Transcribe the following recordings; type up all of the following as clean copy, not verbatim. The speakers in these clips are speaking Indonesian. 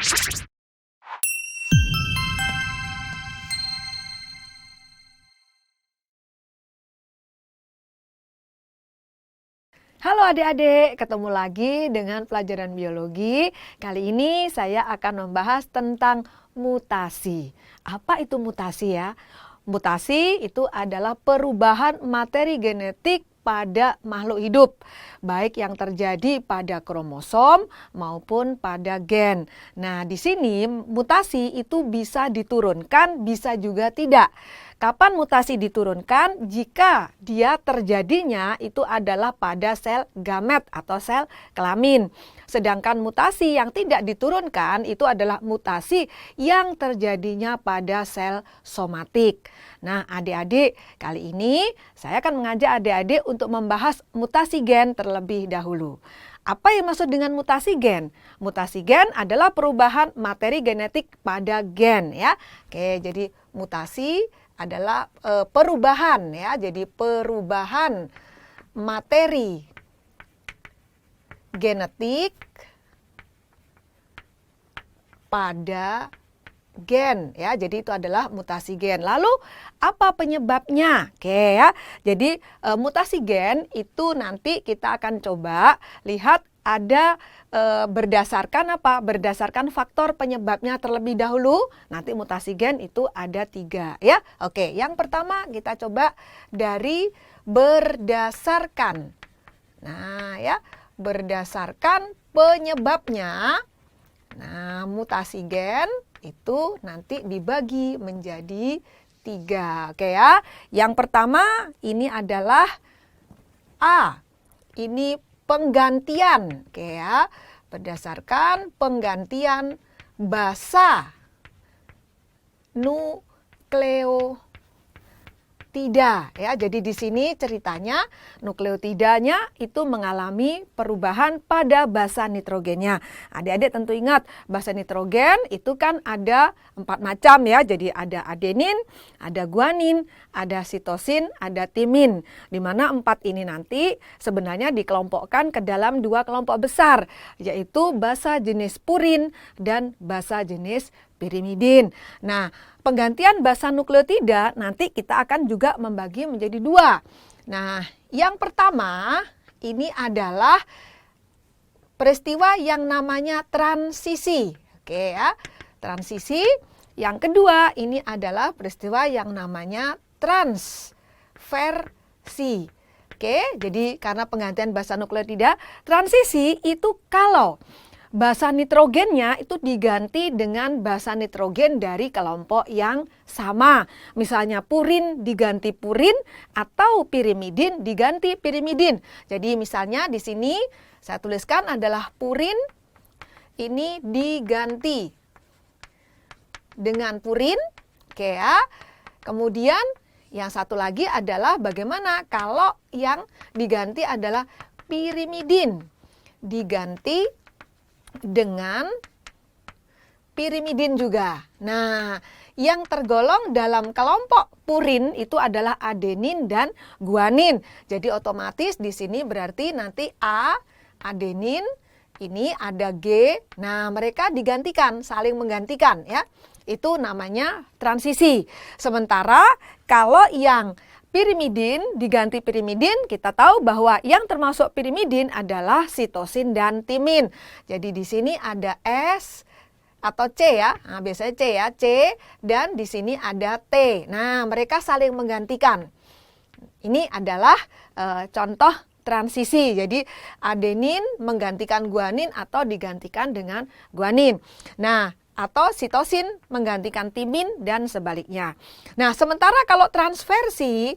Halo adik-adik, ketemu lagi dengan pelajaran biologi. Kali ini saya akan membahas tentang mutasi. Apa itu mutasi ya? Mutasi itu adalah perubahan materi genetik pada makhluk hidup, baik yang terjadi pada kromosom maupun pada gen. Nah, di sini mutasi itu bisa diturunkan, bisa juga tidak. Kapan mutasi diturunkan? Jika dia terjadinya itu adalah pada sel gamet atau sel kelamin. Sedangkan mutasi yang tidak diturunkan itu adalah mutasi yang terjadinya pada sel somatik. Nah, adik-adik, kali ini saya akan mengajak adik-adik untuk membahas mutasi gen terlebih dahulu. Apa yang maksud dengan mutasi gen? Mutasi gen adalah perubahan materi genetik pada gen ya. Oke, jadi mutasi adalah perubahan ya. Jadi perubahan materi genetik pada gen ya. Jadi itu adalah mutasi gen. Lalu apa penyebabnya? Oke ya. Jadi mutasi gen itu nanti kita akan coba lihat ada berdasarkan apa? Berdasarkan faktor penyebabnya terlebih dahulu. Nanti mutasi gen itu ada 3 ya. Oke, yang pertama kita coba dari berdasarkan. Nah ya, berdasarkan penyebabnya. Nah, mutasi gen itu nanti dibagi menjadi 3. Oke ya. Yang pertama ini adalah A. Ini penggantian. Oke ya. Berdasarkan penggantian basa nukleotida ya. Jadi di sini ceritanya nukleotidanya itu mengalami perubahan pada basa nitrogennya. Adik-adik tentu ingat basa nitrogen itu kan ada 4 macam ya. Jadi ada adenin, ada guanin, ada sitosin, ada timin. Di mana 4 ini nanti sebenarnya dikelompokkan ke dalam 2 kelompok besar, yaitu basa jenis purin dan basa jenis pirimidin. Nah, penggantian basa nukleotida nanti kita akan juga membagi menjadi 2. Nah, yang pertama ini adalah peristiwa yang namanya transisi. Oke ya, transisi. Yang kedua ini adalah peristiwa yang namanya transversi. Oke, jadi karena penggantian basa nukleotida, transisi itu kalau basa nitrogennya itu diganti dengan basa nitrogen dari kelompok yang sama. Misalnya purin diganti purin atau pirimidin diganti pirimidin. Jadi misalnya di sini saya tuliskan adalah purin ini diganti dengan purin. Oke ya. Kemudian yang satu lagi adalah bagaimana kalau yang diganti adalah pirimidin diganti dengan pirimidin juga. Nah, yang tergolong dalam kelompok purin itu adalah adenin dan guanin. Jadi otomatis di sini berarti nanti A adenin, ini ada G. Nah, mereka digantikan, saling menggantikan ya. Itu namanya transisi. Sementara kalau yang pirimidin diganti pirimidin, kita tahu bahwa yang termasuk pirimidin adalah sitosin dan timin. Jadi di sini ada S atau C ya. Nah, biasanya C ya, C, dan di sini ada T. Nah, mereka saling menggantikan. Ini adalah contoh transisi. Jadi adenin menggantikan guanin atau digantikan dengan guanin. Nah, atau sitosin menggantikan timin dan sebaliknya. Nah, sementara kalau transversi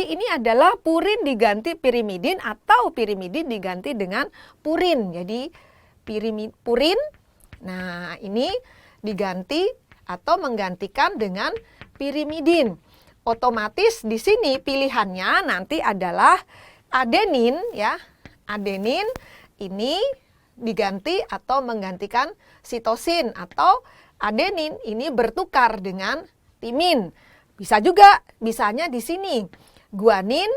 ini adalah purin diganti pirimidin atau pirimidin diganti dengan purin. Jadi purin, nah ini diganti atau menggantikan dengan pirimidin. Otomatis di sini pilihannya nanti adalah adenin ya. Adenin ini diganti atau menggantikan sitosin, atau adenin ini bertukar dengan timin. Bisa juga, misalnya di sini guanin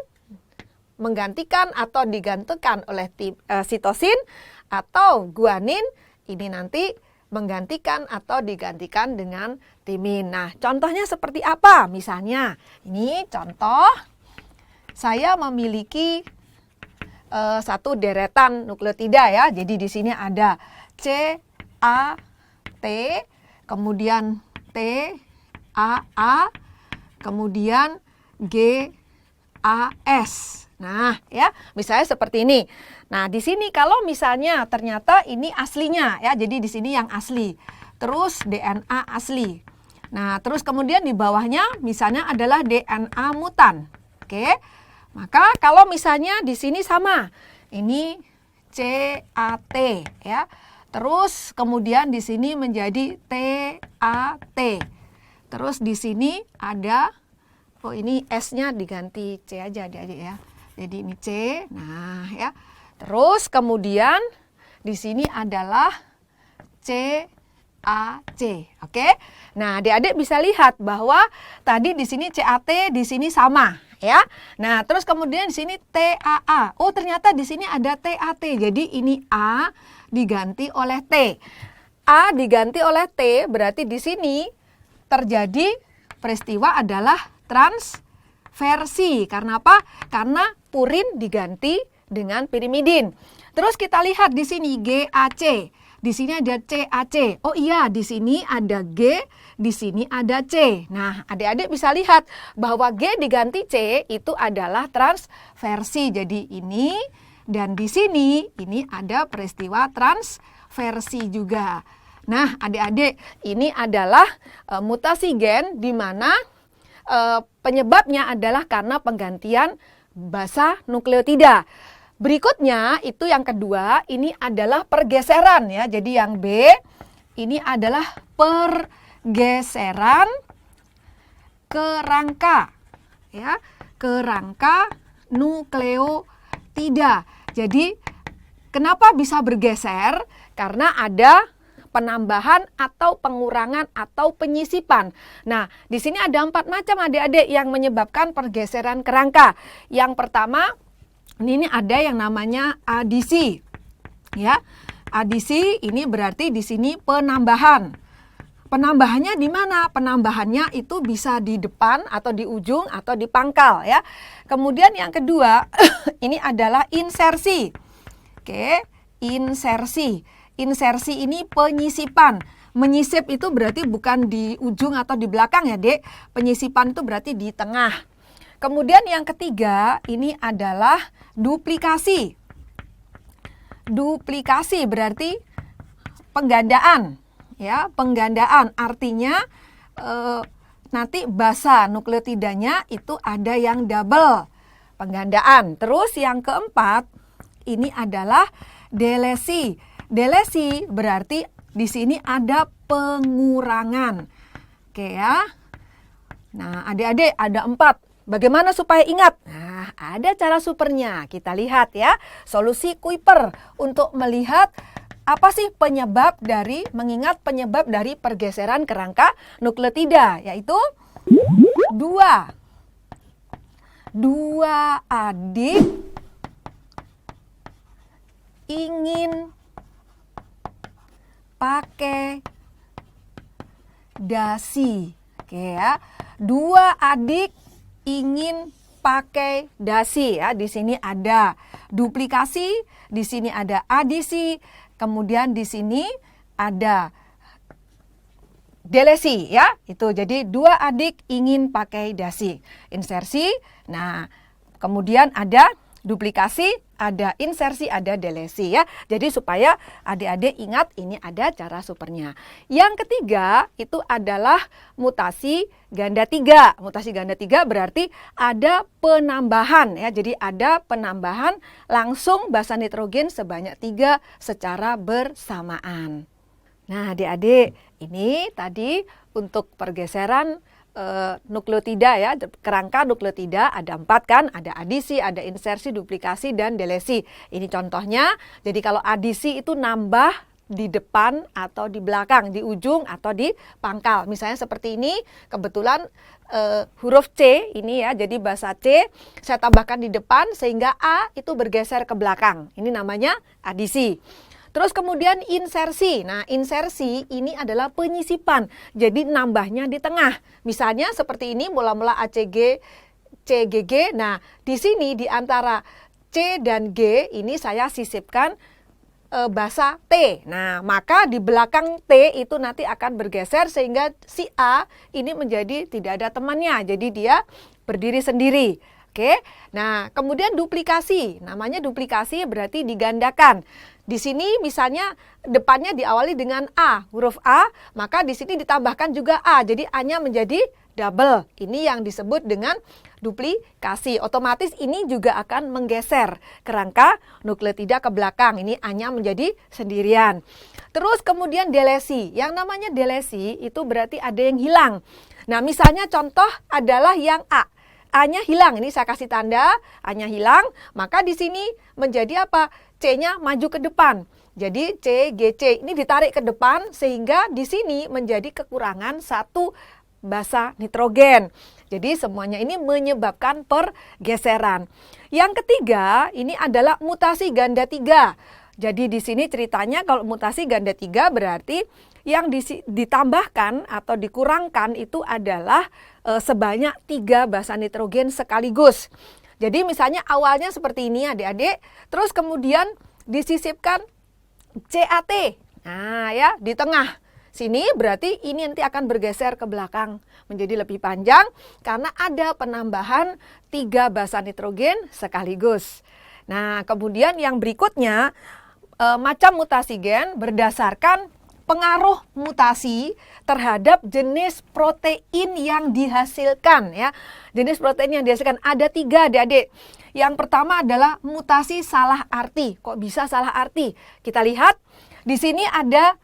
menggantikan atau digantikan oleh sitosin, atau guanin ini nanti menggantikan atau digantikan dengan timin. Nah, contohnya seperti apa? Misalnya, ini contoh saya memiliki satu deretan nukleotida ya. Jadi di sini ada C, A, T, kemudian T, A, kemudian G, A, S. Nah, ya, misalnya seperti ini. Nah, di sini kalau misalnya ternyata ini aslinya ya. Jadi di sini yang asli. Terus DNA asli. Nah, terus kemudian di bawahnya misalnya adalah DNA mutan. Oke. Maka kalau misalnya di sini sama. Ini CAT ya. Terus kemudian di sini menjadi TAT. Terus di sini ada, oh ini S-nya diganti C aja adik-adik ya. Jadi ini C, nah ya. Terus kemudian di sini adalah CAC, oke? Nah, adik-adik bisa lihat bahwa tadi di sini CAT, di sini sama, ya. Nah, terus kemudian di sini TAA. Oh, ternyata di sini ada TAT. Jadi ini A diganti oleh T. A diganti oleh T berarti di sini terjadi peristiwa adalah transversi. Karena apa? Karena purin diganti dengan pirimidin. Terus kita lihat di sini GAC. Di sini ada CAC. Oh iya, di sini ada G, di sini ada C. Nah, adik-adik bisa lihat bahwa G diganti C itu adalah transversi. Jadi ini dan di sini ini ada peristiwa transversi juga. Nah, adik-adik, ini adalah mutasi gen di mana penyebabnya adalah karena penggantian basa nukleotida. Berikutnya itu yang kedua, ini adalah pergeseran ya. Jadi yang B ini adalah pergeseran kerangka ya, kerangka nukleotida. Jadi kenapa bisa bergeser? Karena ada penambahan atau pengurangan atau penyisipan. Nah, di sini ada 4 macam adik-adik yang menyebabkan pergeseran kerangka. Yang pertama, ini ada yang namanya adisi. Ya. Adisi ini berarti di sini penambahan. Penambahannya di mana? Penambahannya itu bisa di depan atau di ujung atau di pangkal ya. Kemudian yang kedua, ini adalah insersi. Oke, insersi. Insersi ini penyisipan. Menyisip itu berarti bukan di ujung atau di belakang ya, Dek. Penyisipan itu berarti di tengah. Kemudian yang ketiga, ini adalah duplikasi. Duplikasi berarti penggandaan. Ya, penggandaan artinya nanti basa nukleotidanya itu ada yang double. Penggandaan. Terus yang keempat, ini adalah delesi. Delesi berarti di sini ada pengurangan. Oke ya. Nah, adik-adik ada 4. Bagaimana supaya ingat? Nah, ada cara supernya. Kita lihat ya. Solusi Kuiper untuk melihat apa sih penyebab dari, mengingat penyebab dari pergeseran kerangka nukleotida, yaitu 2 adik ingin pakai dasi. Oke ya. 2 adik ingin pakai dasi ya. Di sini ada duplikasi, di sini ada adisi, kemudian di sini ada delesi ya. Itu jadi 2 adik ingin pakai dasi. Insersi. Nah, kemudian ada duplikasi, ada insersi, ada delesi ya. Jadi supaya adik-adik ingat ini ada cara supernya. Yang ketiga itu adalah mutasi ganda 3. Mutasi ganda 3 berarti ada penambahan ya. Jadi ada penambahan langsung basa nitrogen sebanyak 3 secara bersamaan. Nah, adik-adik, ini tadi untuk pergeseran nukleotida ya, kerangka nukleotida ada 4 kan, ada adisi, ada insersi, duplikasi, dan delesi. Ini contohnya, jadi kalau adisi itu nambah di depan atau di belakang, di ujung atau di pangkal. Misalnya seperti ini, kebetulan huruf C ini ya, jadi bahasa C saya tambahkan di depan sehingga A itu bergeser ke belakang. Ini namanya adisi. Terus kemudian insersi. Nah, insersi ini adalah penyisipan. Jadi nambahnya di tengah. Misalnya seperti ini mula-mula ACG, CGG. Nah, di sini di antara C dan G ini saya sisipkan basa T. Nah, maka di belakang T itu nanti akan bergeser sehingga si A ini menjadi tidak ada temannya. Jadi dia berdiri sendiri. Oke. Nah, kemudian duplikasi. Namanya duplikasi berarti digandakan. Di sini misalnya depannya diawali dengan A, huruf A, maka di sini ditambahkan juga A. Jadi A-nya menjadi double. Ini yang disebut dengan duplikasi. Otomatis ini juga akan menggeser kerangka nukleotida ke belakang. Ini A-nya menjadi sendirian. Terus kemudian delesi. Yang namanya delesi itu berarti ada yang hilang. Nah, misalnya contoh adalah yang A. A-nya hilang. Ini saya kasih tanda, A-nya hilang. Maka di sini menjadi apa? C-nya maju ke depan. Jadi C, G, C ini ditarik ke depan sehingga di sini menjadi kekurangan satu basa nitrogen. Jadi semuanya ini menyebabkan pergeseran. Yang ketiga ini adalah mutasi ganda 3. Jadi di sini ceritanya kalau mutasi ganda 3 berarti yang ditambahkan atau dikurangkan itu adalah sebanyak 3 basa nitrogen sekaligus. Jadi misalnya awalnya seperti ini adik-adik, terus kemudian disisipkan CAT. Nah ya, di tengah. Sini berarti ini nanti akan bergeser ke belakang menjadi lebih panjang karena ada penambahan 3 basa nitrogen sekaligus. Nah, kemudian yang berikutnya macam mutasi gen berdasarkan pengaruh mutasi terhadap jenis protein yang dihasilkan ya. Jenis protein yang dihasilkan ada 3 adik-adik. Yang pertama adalah mutasi salah arti. Kok bisa salah arti? Kita lihat di sini ada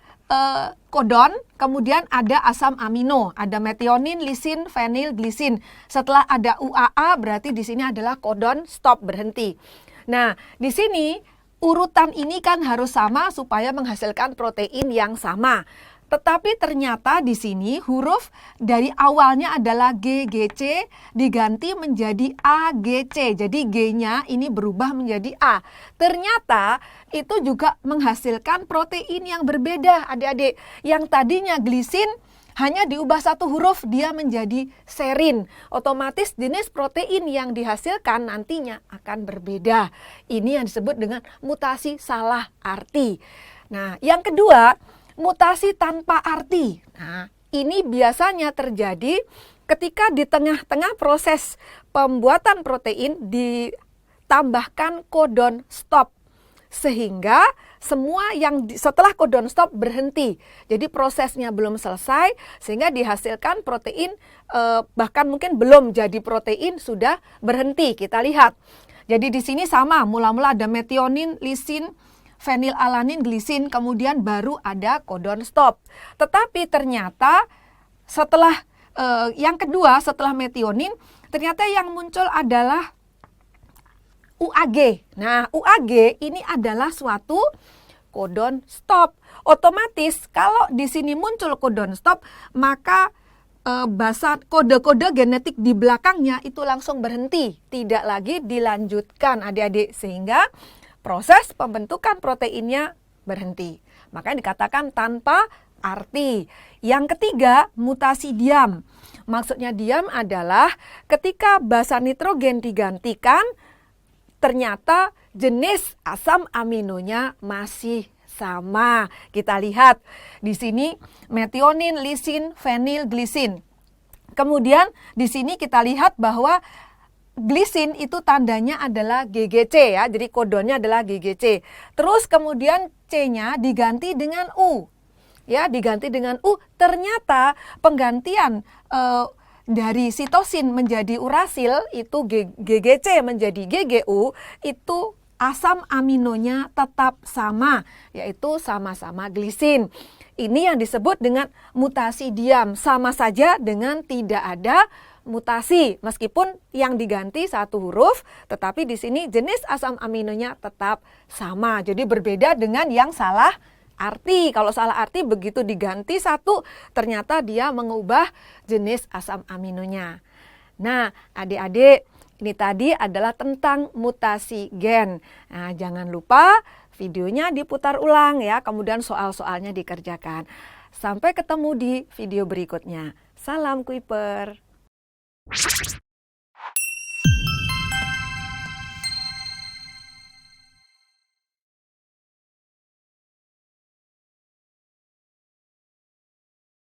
kodon, kemudian ada asam amino, ada metionin, lisin, fenil, glisin. Setelah ada UAA berarti di sini adalah kodon stop berhenti. Nah, di sini urutan ini kan harus sama supaya menghasilkan protein yang sama. Tetapi ternyata di sini huruf dari awalnya adalah GGC diganti menjadi AGC. Jadi G-nya ini berubah menjadi A. Ternyata itu juga menghasilkan protein yang berbeda adik-adik. Yang tadinya glisin hanya diubah satu huruf dia menjadi serin. Otomatis jenis protein yang dihasilkan nantinya akan berbeda. Ini yang disebut dengan mutasi salah arti. Nah, yang kedua, mutasi tanpa arti. Nah, ini biasanya terjadi ketika di tengah-tengah proses pembuatan protein ditambahkan kodon stop. Sehingga semua yang setelah kodon stop berhenti. Jadi prosesnya belum selesai sehingga dihasilkan protein bahkan mungkin belum jadi protein sudah berhenti. Kita lihat. Jadi di sini sama, mula-mula ada metionin, lisin, fenilalanin, glisin, kemudian baru ada kodon stop. Tetapi ternyata setelah yang kedua, setelah metionin, ternyata yang muncul adalah UAG. Nah, UAG ini adalah suatu kodon stop. Otomatis kalau di sini muncul kodon stop, maka basa kode-kode genetik di belakangnya itu langsung berhenti, tidak lagi dilanjutkan adik-adik, sehingga proses pembentukan proteinnya berhenti. Makanya dikatakan tanpa arti. Yang ketiga, mutasi diam. Maksudnya diam adalah ketika basa nitrogen digantikan, ternyata jenis asam aminonya masih sama. Kita lihat di sini metionin, lisin, fenil, glisin. Kemudian di sini kita lihat bahwa glisin itu tandanya adalah GGC ya, jadi kodonnya adalah GGC. Terus kemudian C-nya diganti dengan U. Ya, diganti dengan U. Ternyata penggantian dari sitosin menjadi urasil itu GGC menjadi GGU, itu asam aminonya tetap sama, yaitu sama-sama glisin. Ini yang disebut dengan mutasi diam, sama saja dengan tidak ada mutasi, meskipun yang diganti satu huruf, tetapi di sini jenis asam aminonya tetap sama. Jadi berbeda dengan yang salah arti. Kalau salah arti begitu diganti satu, ternyata dia mengubah jenis asam aminonya. Nah, adik-adik, ini tadi adalah tentang mutasi gen. Nah, jangan lupa videonya diputar ulang ya, kemudian soal-soalnya dikerjakan. Sampai ketemu di video berikutnya. Salam Kuiper.